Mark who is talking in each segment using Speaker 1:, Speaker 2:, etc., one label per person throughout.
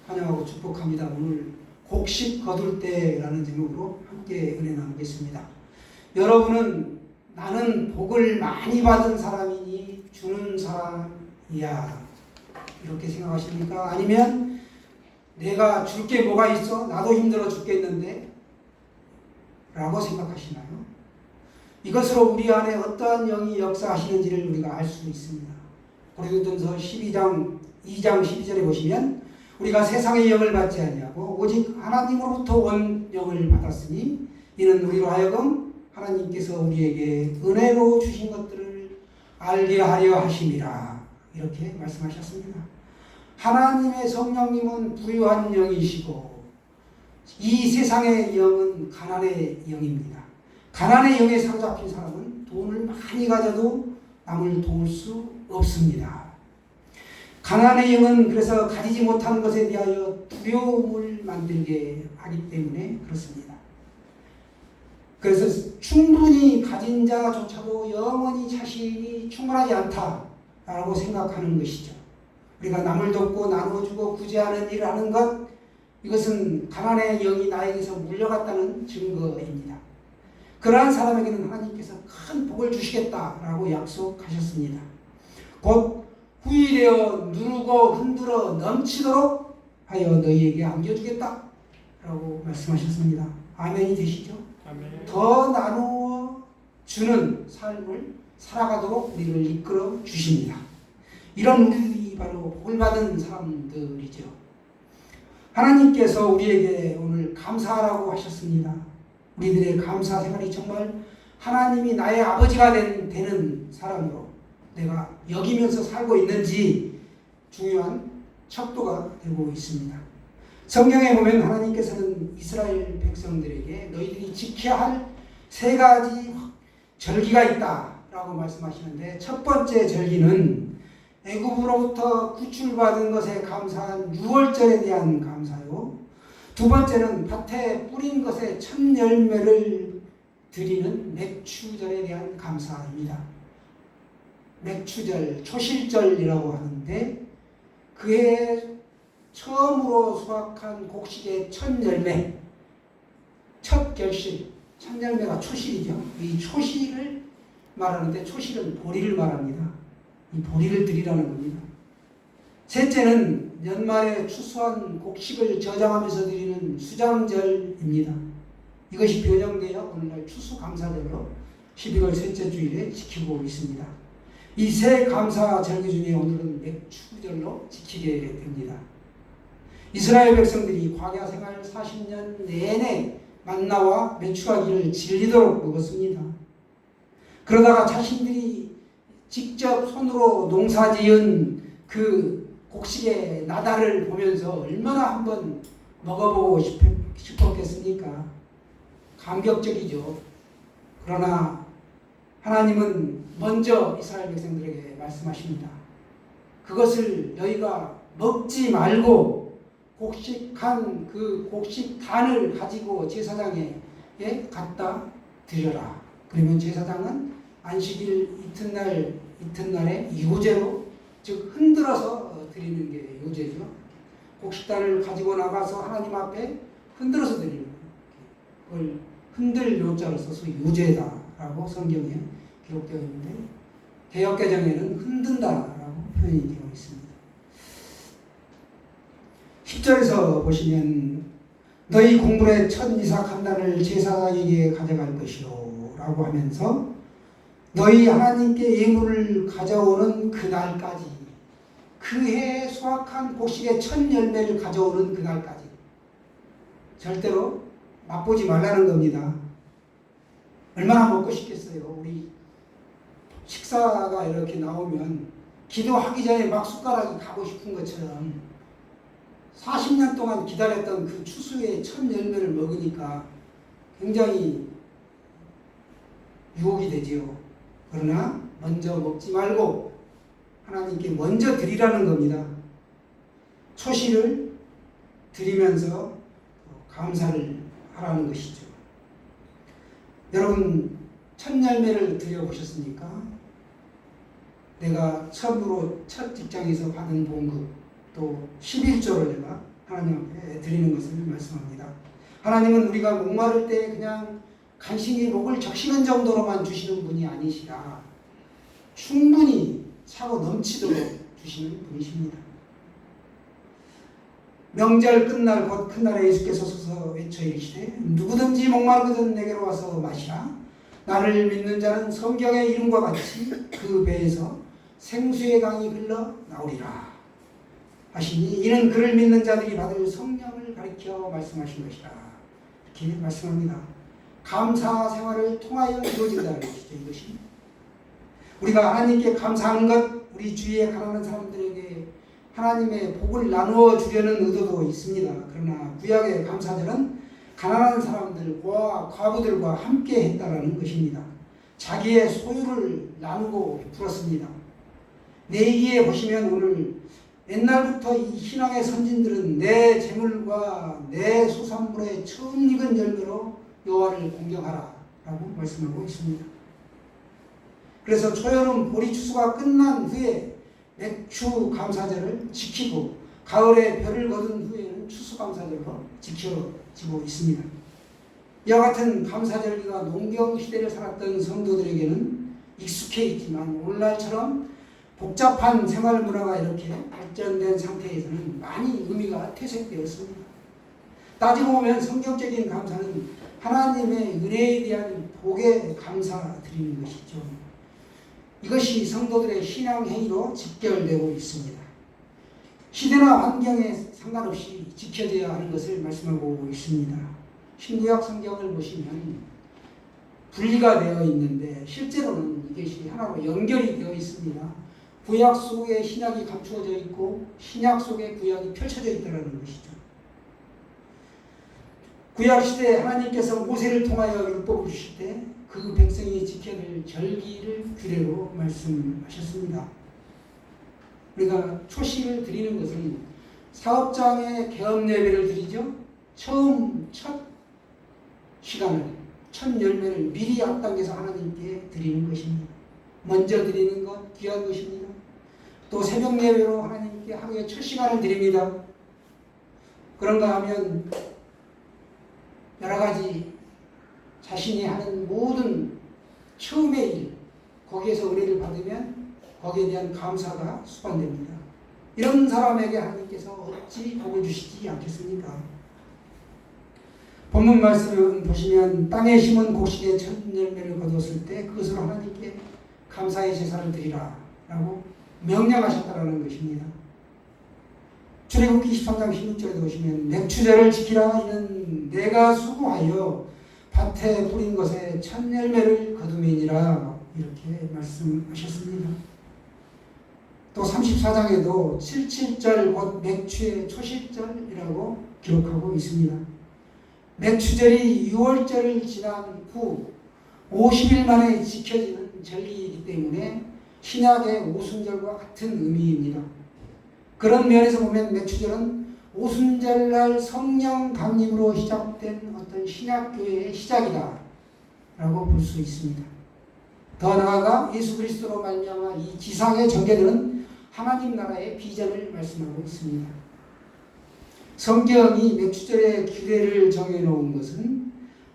Speaker 1: 환영하고 축복합니다. 오늘 곡식 거둘 때라는 제목으로 함께 은혜 나누겠습니다. 여러분은 나는 복을 많이 받은 사람이니 주는 사람이야 이렇게 생각하십니까? 아니면 내가 줄 게 뭐가 있어? 나도 힘들어 죽겠는데 라고 생각하시나요? 이것으로 우리 안에 어떠한 영이 역사하시는지를 우리가 알 수 있습니다. 고린도전서 12장 2장 12절에 보시면 우리가 세상의 영을 받지 아니하고 오직 하나님으로부터 온 영을 받았으니 이는 우리로 하여금 하나님께서 우리에게 은혜로 주신 것들을 알게 하려 하심이라 이렇게 말씀하셨습니다. 하나님의 성령님은 부유한 영이시고 이 세상의 영은 가난의 영입니다. 가난의 영에 사로잡힌 사람은 돈을 많이 가져도 남을 도울 수 없습니다. 가난의 영은 그래서 가지지 못하는 것에 대하여 두려움을 만들게 하기 때문에 그렇습니다. 그래서 충분히 가진 자조차도 영원히 자신이 충분하지 않다라고 생각하는 것이죠. 우리가 남을 돕고 나누어주고 구제하는 일을 하는 것, 이것은 가난의 영이 나에게서 물려갔다는 증거입니다. 그러한 사람에게는 하나님께서 큰 복을 주시겠다라고 약속하셨습니다. 곧 후일되어 누르고 흔들어 넘치도록 하여 너희에게 안겨주겠다 라고 말씀하셨습니다. 아멘이 되시죠? 아멘. 더 나누어 주는 삶을 살아가도록 우리를 이끌어 주십니다. 이런 우리들이 바로 복을 받은 사람들이죠. 하나님께서 우리에게 오늘 감사하라고 하셨습니다. 우리들의 감사 생활이 정말 하나님이 나의 아버지가 되는 사람으로 내가 여기면서 살고 있는지 중요한 척도가 되고 있습니다. 성경에 보면 하나님께서는 이스라엘 백성들에게 너희들이 지켜야 할 3가지 절기가 있다라고 말씀하시는데, 첫 번째 절기는 애굽으로부터 구출받은 것에 감사한 유월절에 대한 감사요, 두 번째는 밭에 뿌린 것에 첫 열매를 드리는 맥추절에 대한 감사입니다. 맥추절, 초실절이라고 하는데 그해 처음으로 수확한 곡식의 첫 열매, 첫 결실, 첫 열매가 초실이죠. 이 초실을 말하는데 초실은 보리를 말합니다. 이 보리를 드리라는 겁니다. 셋째는 연말에 추수한 곡식을 저장하면서 드리는 수장절입니다. 이것이 변형되어 오늘날 추수감사절로 12월 셋째 주일에 지키고 있습니다. 이 세 감사 절기 중에 오늘은 맥추절로 지키게 됩니다. 이스라엘 백성들이 광야 생활 40년 내내 만나와 메추라기를 질리도록 먹었습니다. 그러다가 자신들이 직접 손으로 농사지은 그 곡식의 나달을 보면서 얼마나 한번 먹어보고 싶었겠습니까? 감격적이죠. 그러나 하나님은 먼저 이스라엘 백성들에게 말씀하십니다. 그것을 너희가 먹지 말고 곡식한 그 곡식단을 가지고 제사장에 갖다 드려라. 그러면 제사장은 안식일 이튿날에 유제로, 즉 흔들어서 드리는 게 유제죠. 곡식단을 가지고 나가서 하나님 앞에 흔들어서 드리는 거예요. 그걸 흔들 요자를 써서 유제다라고 성경에 기록되어 있는데, 개역개정에는 흔든다라고 표현이 되어 있습니다. 10절에서 보시면 너희 곡물의 첫 이삭 한 단을 제사장에게 가져갈 것이요 라고 하면서 너희 하나님께 예물을 가져오는 그날까지, 그해 수확한 곡식의 첫 열매를 가져오는 그날까지 절대로 맛보지 말라는 겁니다. 얼마나 먹고 싶겠어요. 우리 식사가 이렇게 나오면 기도하기 전에 막 숟가락이 가고 싶은 것처럼 40년 동안 기다렸던 그 추수의 첫 열매를 먹으니까 굉장히 유혹이 되지요. 그러나 먼저 먹지 말고 하나님께 먼저 드리라는 겁니다. 초실을 드리면서 감사를 하라는 것이죠. 여러분, 첫 열매를 드려보셨습니까? 내가 처음으로 첫 직장에서 받은 봉급, 또 11조를 내가 하나님 앞에 드리는 것을 말씀합니다. 하나님은 우리가 목마를 때 그냥 간신히 목을 적시는 정도로만 주시는 분이 아니시라 충분히 차고 넘치도록 주시는 분이십니다. 명절 끝날 곧 큰날에 예수께서 서서 외쳐 이르시되 누구든지 목마르거든 내게로 와서 마시라. 나를 믿는 자는 성경의 이름과 같이 그 배에서 생수의 강이 흘러 나오리라 하시니 이는 그를 믿는 자들이 받을 성령을 가리켜 말씀하신 것이라. 이렇게 말씀합니다. 감사 생활을 통하여 이루어진다는 것이죠. 이것이 우리가 하나님께 감사하는 것, 우리 주위에 가난한 사람들에게 하나님의 복을 나누어 주려는 의도도 있습니다. 그러나 구약의 감사절은 가난한 사람들과 과부들과 함께 했다라는 것입니다. 자기의 소유를 나누고 베풀었습니다. 내기에 보시면 오늘 옛날부터 이 신앙의 선진들은 내 재물과 내 소산물의 처음 익은 열매로 여호와를 공경하라 라고 말씀하고 있습니다. 그래서 초여름 보리 추수가 끝난 후에 맥추 감사절을 지키고 가을에 별을 거둔 후에는 추수 감사절로 지켜지고 있습니다. 이와 같은 감사절기가 농경 시대를 살았던 성도들에게는 익숙해 있지만 오늘날처럼 복잡한 생활 문화가 이렇게 발전된 상태에서는 많이 의미가 퇴색되었습니다. 따지고 보면 성경적인 감사는 하나님의 은혜에 대한 복에 감사드리는 것이죠. 이것이 성도들의 신앙 행위로 직결되고 있습니다. 시대나 환경에 상관없이 지켜져야 하는 것을 말씀하고 있습니다. 신구약 성경을 보시면 분리가 되어 있는데 실제로는 이것이 하나로 연결이 되어 있습니다. 구약 속에 신약이 감추어져 있고 신약 속에 구약이 펼쳐져 있다는 것이죠. 구약 시대에 하나님께서 모세를 통하여 율법을 주실 때 그 백성이 지켜야 될 절기를 규례로 말씀하셨습니다. 우리가 초식을 드리는 것은 사업장에 개업 예배를 드리죠. 첫 시간을, 첫 열매를 미리 앞당겨서 하나님께 드리는 것입니다. 먼저 드리는 것 귀한 것입니다. 또 새벽 예배로 하나님께 하루에 첫 시간을 드립니다. 그런가 하면 여러 가지 자신이 하는 모든 처음의 일, 거기에서 은혜를 받으면 거기에 대한 감사가 수반됩니다. 이런 사람에게 하나님께서 어찌 복을 주시지 않겠습니까? 본문 말씀을 보시면 땅에 심은 곡식의 첫 열매를 거두었을 때 그것으로 하나님께 감사의 제사를 드리라 라고 명령하셨다는 것입니다. 출애굽기 23장 16절에 보시면 맥추제를 지키라. 이는 내가 수고하여 밭에 뿌린 것에 첫 열매를 거두매니라 이렇게 말씀하셨습니다. 또 34장에도 77절 곧 맥추의 초실절이라고 기록하고 있습니다. 맥추절이 6월절을 지난 후 50일 만에 지켜지는 절기이기 때문에 신약의 오순절과 같은 의미입니다. 그런 면에서 보면 맥추절은 오순절날 성령 강림으로 시작된 어떤 신약교회의 시작이다 라고 볼 수 있습니다. 더 나아가 예수 그리스도로 말미암아 이 지상에 전개되는 하나님 나라의 비전을 말씀하고 있습니다. 성경이 맥추절의 규례를 정해놓은 것은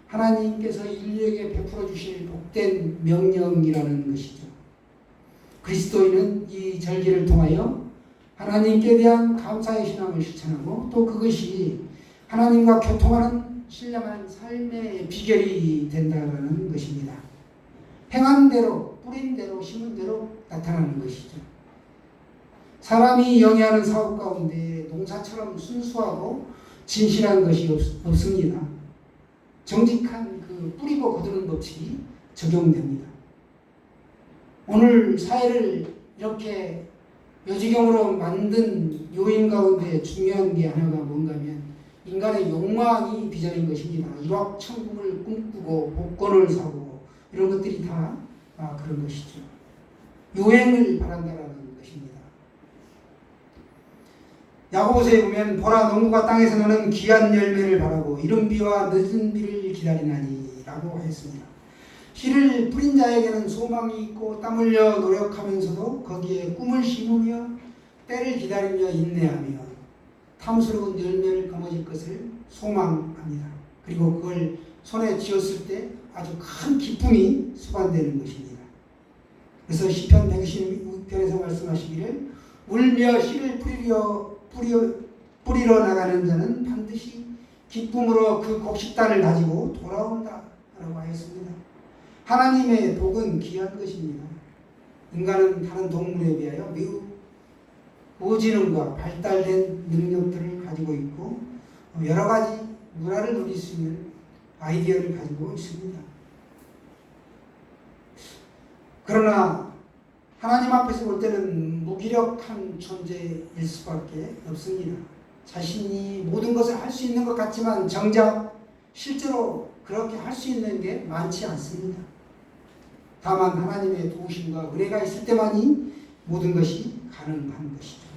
Speaker 1: 하나님께서 인류에게 베풀어 주실 복된 명령이라는 것이죠. 그리스도인은 이 절기를 통하여 하나님께 대한 감사의 신앙을 실천하고 또 그것이 하나님과 교통하는 신령한 삶의 비결이 된다는 것입니다. 행한 대로, 뿌린 대로, 심은 대로 나타나는 것이죠. 사람이 영위하는 사업 가운데 농사처럼 순수하고 진실한 것이 없습니다. 정직한 그 뿌리고 거두는 법칙이 적용됩니다. 오늘 사회를 이렇게 여지경으로 만든 요인 가운데 중요한 게 하나가 뭔가 하면 인간의 욕망이 비전인 것입니다. 일확천금을 꿈꾸고 복권을 사고 이런 것들이 다 그런 것이죠. 요행을 바란다라는 것입니다. 야고보서에 보면 보라 농부가 땅에서 나는 귀한 열매를 바라고 이른 비와 늦은 비를 기다리나니 라고 했습니다. 씨를 뿌린 자에게는 소망이 있고 땀 흘려 노력하면서도 거기에 꿈을 심으며 때를 기다리며 인내하며 탐스러운 열매를 거머쥘 것을 소망합니다. 그리고 그걸 손에 쥐었을 때 아주 큰 기쁨이 수반되는 것입니다. 그래서 시편 126편에서 말씀하시기를 울며 씨를 뿌리러 나가는 자는 반드시 기쁨으로 그 곡식단을 가지고 돌아온다 라고 하였습니다. 하나님의 복은 귀한 것입니다. 인간은 다른 동물에 비하여 매우 고지능과 발달된 능력들을 가지고 있고 여러 가지 문화를 누릴 수 있는 아이디어를 가지고 있습니다. 그러나 하나님 앞에서 볼 때는 무기력한 존재일 수밖에 없습니다. 자신이 모든 것을 할 수 있는 것 같지만 정작 실제로 그렇게 할 수 있는 게 많지 않습니다. 다만 하나님의 도우심과 은혜가 있을 때만이 모든 것이 가능한 것이죠.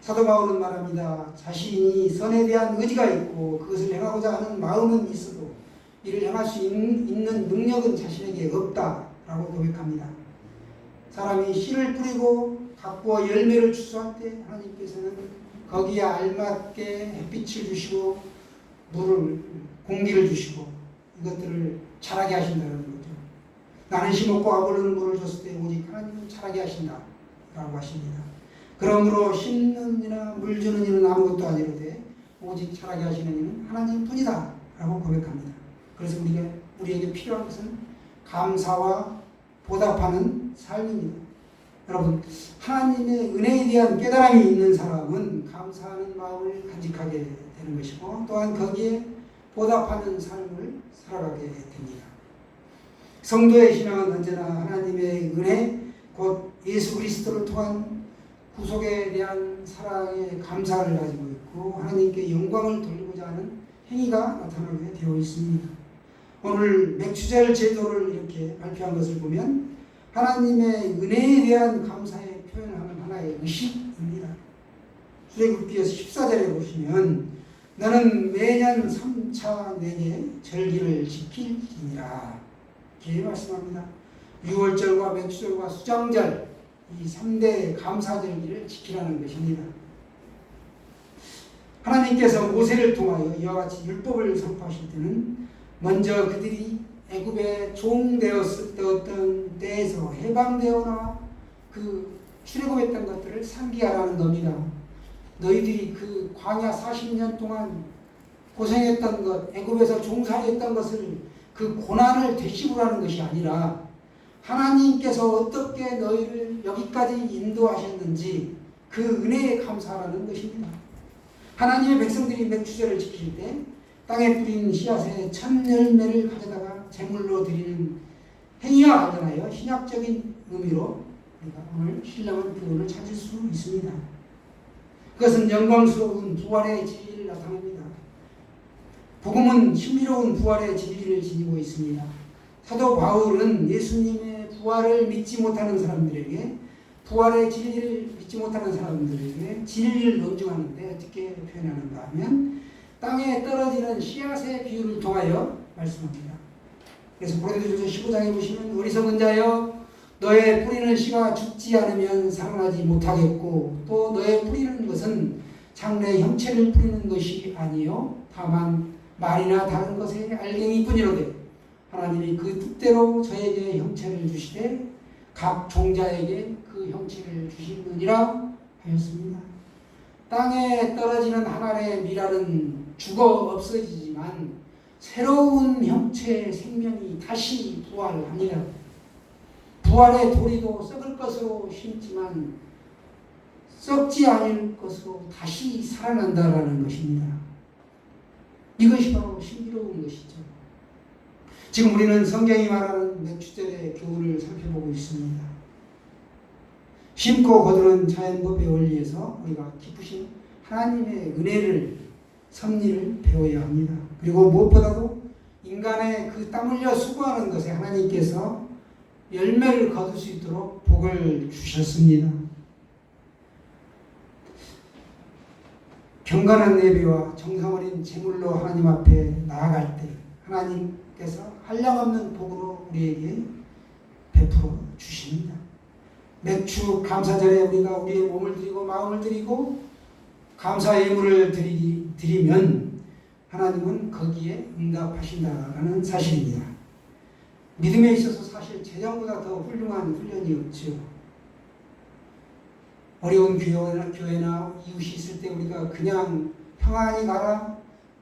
Speaker 1: 사도 바울은 말합니다. 자신이 선에 대한 의지가 있고 그것을 행하고자 하는 마음은 있어도 이를 행할 수 있는 능력은 자신에게 없다라고 고백합니다. 사람이 씨를 뿌리고 가꾸어 열매를 추수할 때 하나님께서는 거기에 알맞게 햇빛을 주시고 공기를 주시고 이것들을 자라게 하신다는 거죠. 나는 심었고 아볼로는 물을 줬을 때 오직 하나님은 자라게 하신다 라고 하십니다. 그러므로 심는 이나 물 주는 이는 아무것도 아니로되 오직 자라게 하시는 이는 하나님 뿐이다 라고 고백합니다. 그래서 우리에게 필요한 것은 감사와 보답하는 삶입니다. 여러분, 하나님의 은혜에 대한 깨달음이 있는 사람은 감사하는 마음을 간직하게 되는 것이고 또한 거기에 보답하는 삶을 살아가게 됩니다. 성도의 신앙은 언제나 하나님의 은혜, 곧 예수 그리스도를 통한 구속에 대한 사랑의 감사를 가지고 있고 하나님께 영광을 돌리고자 하는 행위가 나타나게 되어 있습니다. 오늘 맥추절 제도를 이렇게 발표한 것을 보면 하나님의 은혜에 대한 감사의 표현하는 하나의 의식입니다. 출애굽기에서 14절에 보시면 너는 매년 3차 내게 절기를 지킬지니라 이렇게 말씀합니다. 유월절과 맥추절과 수장절 이 3대 감사절기를 지키라는 것입니다. 하나님께서 모세를 통하여 이와 같이 율법을 선포하실 때는 먼저 그들이 애굽에 종되었던 때에서 해방되어나 그 출애굽했던 것들을 상기하라는 겁니다. 너희들이 그 광야 40년 동안 고생했던 것, 애굽에서 종살이했던 것을 그 고난을 되씹으라는 것이 아니라 하나님께서 어떻게 너희를 여기까지 인도하셨는지 그 은혜에 감사하라는 것입니다. 하나님의 백성들이 맥추절을 지킬 때 땅에 뿌린 씨앗의 첫 열매를 가져다가 제물로 드리는 행위와 관련하여 신약적인 의미로 우리가 오늘 신령한 교훈을 찾을 수 있습니다. 그것은 영광스러운 부활의 진리를 나타냅니다. 복음은 신비로운 부활의 진리를 지니고 있습니다. 사도 바울은 예수님의 부활을 믿지 못하는 사람들에게 부활의 진리를 믿지 못하는 사람들에게 진리를 논증하는데 어떻게 표현하는가 하면 땅에 떨어지는 씨앗의 비유를 통하여 말씀합니다. 그래서 고린도전서 15장에 보시면 어리석은 자여 너의 뿌리는 씨가 죽지 않으면 살아나지 못하겠고 또 너의 뿌리는 것은 장래 형체를 뿌리는 것이 아니요 다만 말이나 다른 것의 알갱이뿐이로되 하나님이 그 뜻대로 저에게 형체를 주시되 각 종자에게 그 형체를 주시느니라 하였습니다. 땅에 떨어지는 한 알의 밀알은 죽어 없어지지만 새로운 형체의 생명이 다시 부활합니다. 부활의 도리도 썩을 것으로 심지만 썩지 않을 것으로 다시 살아난다라는 것입니다. 이것이 바로 신비로운 것이죠. 지금 우리는 성경이 말하는 맥추절의 교훈을 살펴보고 있습니다. 심고 거두는 자연법의 원리에서 우리가 깊으신 하나님의 은혜를 섭리를 배워야 합니다. 그리고 무엇보다도 인간의 그 땀 흘려 수고하는 것에 하나님께서 열매를 거둘 수 있도록 복을 주셨습니다. 경건한 예배와 정성 어린 제물로 하나님 앞에 나아갈 때 하나님께서 한량없는 복으로 우리에게 베풀어 주십니다. 맥주 감사절에 우리가 우리의 몸을 드리고 마음을 드리고 감사 예물을 드리면 하나님은 거기에 응답하신다라는 사실입니다. 믿음에 있어서 사실 재정보다 더 훌륭한 훈련이 없죠. 어려운 교회나 이웃이 있을 때 우리가 그냥 평안히 가라,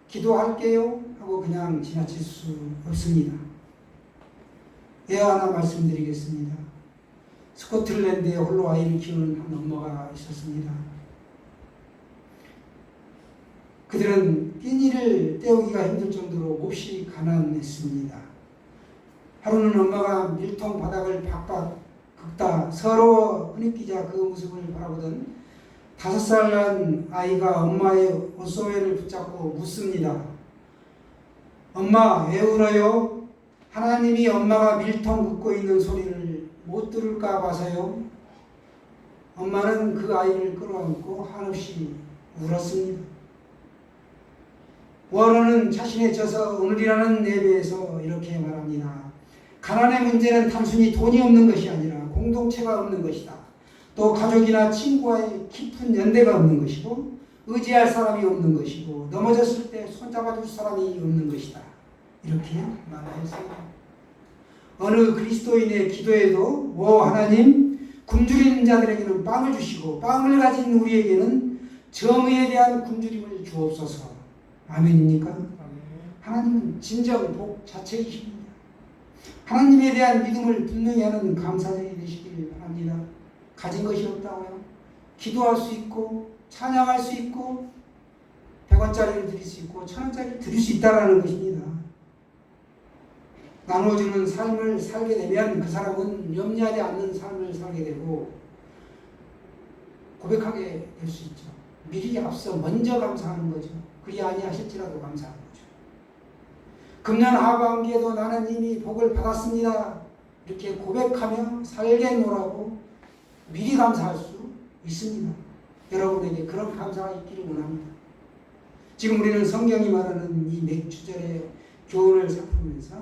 Speaker 1: 기도할게요 하고 그냥 지나칠 수 없습니다. 예 하나 말씀드리겠습니다. 스코틀랜드에 홀로 아이를 키우는 한 엄마가 있었습니다. 그들은 끼니를 때우기가 힘들 정도로 몹시 가난했습니다. 하루는 엄마가 밀통 바닥을 박박 긁다 서러워 흐느끼자 그 모습을 바라보던 5살 난 아이가 엄마의 옷소매를 붙잡고 묻습니다. 엄마, 왜 울어요? 하나님이 엄마가 밀통 긋고 있는 소리를 못 들을까 봐서요. 엄마는 그 아이를 끌어안고 한없이 울었습니다. 워런은 자신의 저서 오늘이라는 예배에서 이렇게 말합니다. 가난의 문제는 단순히 돈이 없는 것이 아니라 공동체가 없는 것이다. 또 가족이나 친구와의 깊은 연대가 없는 것이고 의지할 사람이 없는 것이고 넘어졌을 때 손잡아줄 사람이 없는 것이다. 이렇게 말했어요. 어느 그리스도인의 기도에도 하나님 굶주리는 자들에게는 빵을 주시고 빵을 가진 우리에게는 정의에 대한 굶주림을 주옵소서. 아멘입니까? 하나님은 진정 복 자체이십니다. 하나님에 대한 믿음을 분명히 하는 감사절이 되시길 바랍니다. 가진 것이 없다고요? 기도할 수 있고 찬양할 수 있고 100원짜리를 드릴 수 있고 1000원짜리를 드릴 수 있다는 것입니다. 나눠주는 삶을 살게 되면 그 사람은 염려하지 않는 삶을 살게 되고 고백하게 될 수 있죠. 미리 앞서 먼저 감사하는 거죠. 그리 아니하실지라도 감사하는 거죠. 금년 하반기에도 나는 이미 복을 받았습니다. 이렇게 고백하며 살겠노라고 미리 감사할 수 있습니다. 여러분에게 그런 감사가 있기를 원합니다. 지금 우리는 성경이 말하는 이 맥주절의 교훈을 살피면서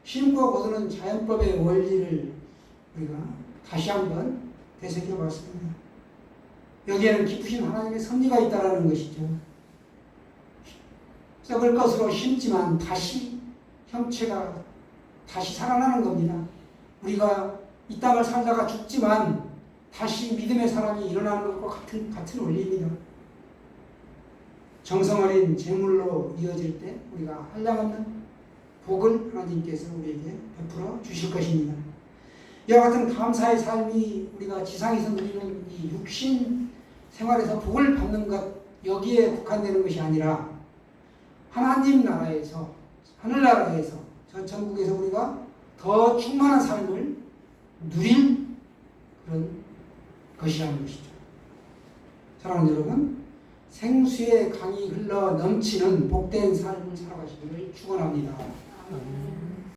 Speaker 1: 심고 거두는 자연법의 원리를 우리가 다시 한번 되새겨 봤습니다. 여기에는 깊으신 하나님의 섭리가 있다는 것이죠. 썩을 것으로 심지만 다시 형체가 다시 살아나는 겁니다. 우리가 이 땅을 살다가 죽지만 다시 믿음의 사람이 일어나는 것과 같은 원리입니다. 정성 어린 제물로 이어질 때 우리가 한량없는 복을 하나님께서 우리에게 베풀어 주실 것입니다. 이와 같은 감사의 삶이 우리가 지상에서 누리는 이 육신 생활에서 복을 받는 것 여기에 국한되는 것이 아니라 하나님 나라에서 하늘나라에서 저 천국에서 우리가 더 충만한 삶을 누릴 그런 것이라는 것이죠. 사랑하는 여러분, 생수의 강이 흘러 넘치는 복된 삶을 살아가시기를 축원합니다.